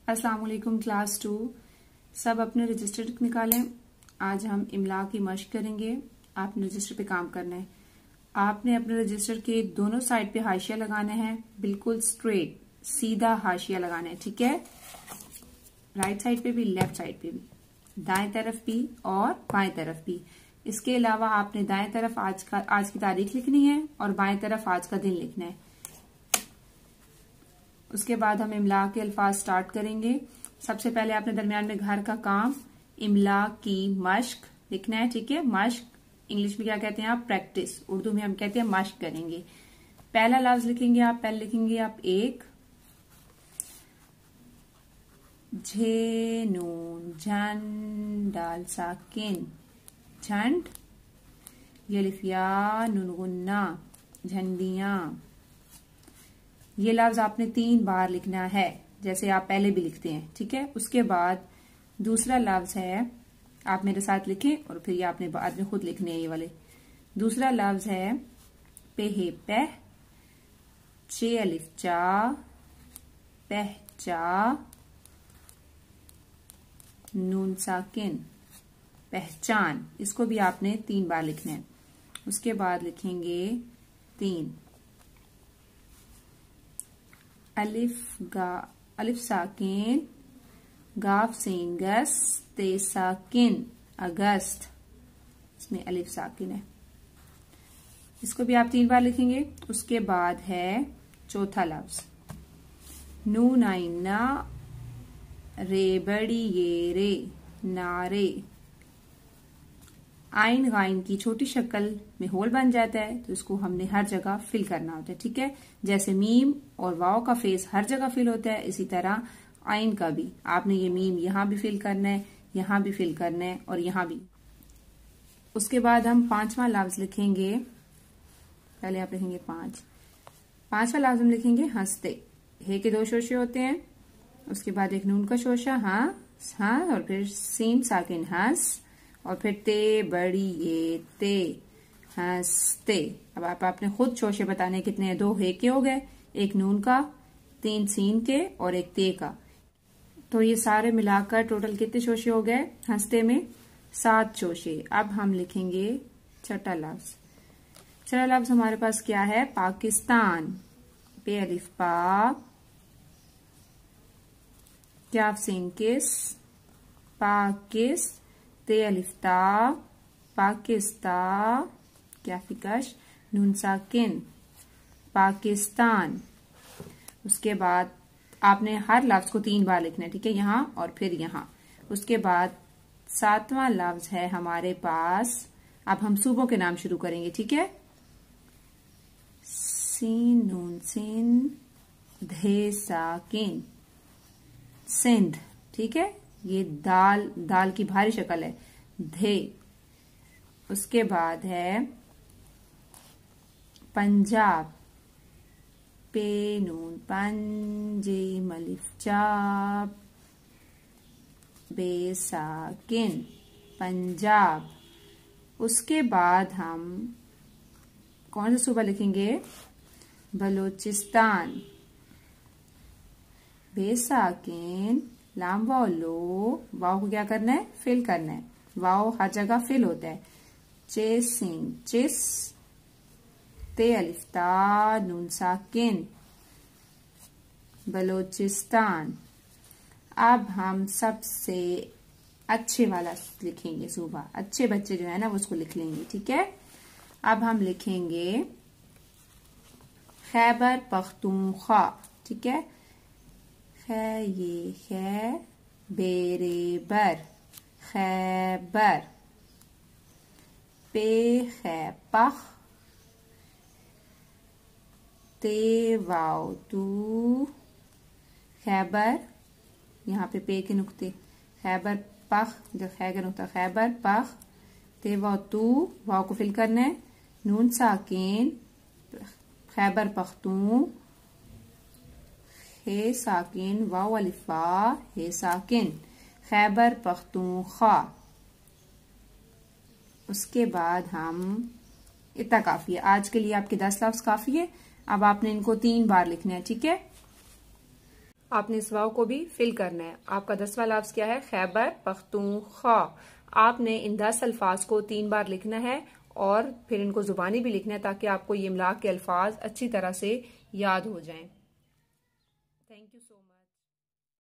अस्सलाम वालेकुम क्लास 2। सब अपने रजिस्टर निकालें। आज हम इमला की मश्क करेंगे। आपने रजिस्टर पे काम करना है। आपने अपने रजिस्टर के दोनों साइड पे हाशिया लगाना है, बिल्कुल स्ट्रेट सीधा हाशिया लगाना है, ठीक है। राइट साइड पे भी, लेफ्ट साइड पे भी, दाएं तरफ भी और बाएं तरफ भी। इसके अलावा आपने दाएं तरफ आज की तारीख लिखनी है और बाएं तरफ आज का दिन लिखना है। उसके बाद हम इमला के अल्फाज स्टार्ट करेंगे। सबसे पहले आपने दरमियान में घर का काम इमला की मश्क लिखना है, ठीक है। मश्क इंग्लिश में क्या कहते हैं आप? प्रैक्टिस। उर्दू में हम कहते हैं मश्क करेंगे। पहला लफ्ज लिखेंगे आप, पहले लिखेंगे आप एक, झे नून झन दाल साकिन झंड, ये लिफिया नून गुन्ना झंडियां। ये लफ्ज आपने 3 बार लिखना है, जैसे आप पहले भी लिखते हैं, ठीक है। उसके बाद दूसरा लफ्ज है, आप मेरे साथ लिखें और फिर ये आपने बाद में खुद लिखने हैं ये वाले। दूसरा लफ्ज है पेहे पह, चे अलिफ चा, पहचा, नून साकिन पहचान। इसको भी आपने 3 बार लिखना है। उसके बाद लिखेंगे 3 अलिफ साकिन गाफ सीन गस ते साकिन अगस्त। इसमें अलिफ साकिन है, इसको भी आप 3 बार लिखेंगे। उसके बाद है चौथा लफ्ज नून आइना रे बड़ी ये रे नारे। आइन गाइन की छोटी शक्ल में होल बन जाता है, तो इसको हमने हर जगह फिल करना होता है, ठीक है। जैसे मीम और वाव का फेस हर जगह फिल होता है, इसी तरह आइन का भी आपने ये मीम यहाँ भी फिल करना है, यहाँ भी फिल करना है और यहाँ भी। उसके बाद हम 5वां लफ्ज लिखेंगे। पहले आप लिखेंगे 5वां लफ्ज हम लिखेंगे हंसते। हे के 2 शोशे होते हैं, उसके बाद एक नून का शोशा हाँ, और फिर सीन साकिन हंस, और फिर ते बड़ी ये ते हंसते। अब आपने खुद शोशे बताने कितने हैं। 2 हे के हो गए, एक नून का, 3 सीन के और एक ते का। तो ये सारे मिलाकर टोटल कितने शोशे हो गए हंसते में? 7 शोशे। अब हम लिखेंगे छठा लफ्ज। छठा लफ्ज हमारे पास क्या है? पाकिस्तान। पे अलिफ पा, क्या सीन किस, पाकिस, ते अलिफ्ता, पाकिस्ता, क्या फिकश, नून साकिन पाकिस्तान। उसके बाद आपने हर लफ्ज को 3 बार लिखना है, ठीक है, यहाँ और फिर यहाँ। उसके बाद 7वां लफ्ज है हमारे पास, अब हम सूबों के नाम शुरू करेंगे, ठीक है। सीन नून सिन धे साकिन सिंध, ठीक है। ये दाल की भारी शक्ल है, धे। उसके बाद है पंजाब। पे नून पंजे मलिफ चाप बेसाकिन पंजाब। उसके बाद हम कौन सा सूबा लिखेंगे? बलोचिस्तान। बेसाकिन लाम वाव लो, वाव को क्या करना है? फिल करना है। वाव हर जगह फिल होता है। चेसिन चिस, ते अलिफ्ता नून साकिन बलोचिस्तान। अब हम सबसे अच्छे वाला लिखेंगे सूबा। अच्छे बच्चे जो है ना वो उसको लिख लेंगे, ठीक है। अब हम लिखेंगे खैबर पख्तूनख्वा, ठीक है। ये है बेरे बर खैबर। पे खैपख, ते वाव तू खैबर, यहाँ पे के नुक्ते, खैबर पख, जब खै का नुक्ता खैबर पख, ते वाव तू, वाव को फिल करना है, नून साकिन खैबर पख्तून, हे साकिन वाव अलिफा हे साकिन खैबर पख्तूनख्वा। उसके बाद हम इतना काफी है आज के लिए, आपके 10 लफ्ज काफी है। अब आपने इनको 3 बार लिखने हैं, ठीक है। आपने इस वाव को भी फिल करना है। आपका 10वां लफ्ज क्या है? खैबर पख्तूनख्वा। आपने इन 10 अल्फाज को 3 बार लिखना है और फिर इनको जुबानी भी लिखना है ताकि आपको ये इमला के अल्फाज अच्छी तरह से याद हो जाएं। Thank you.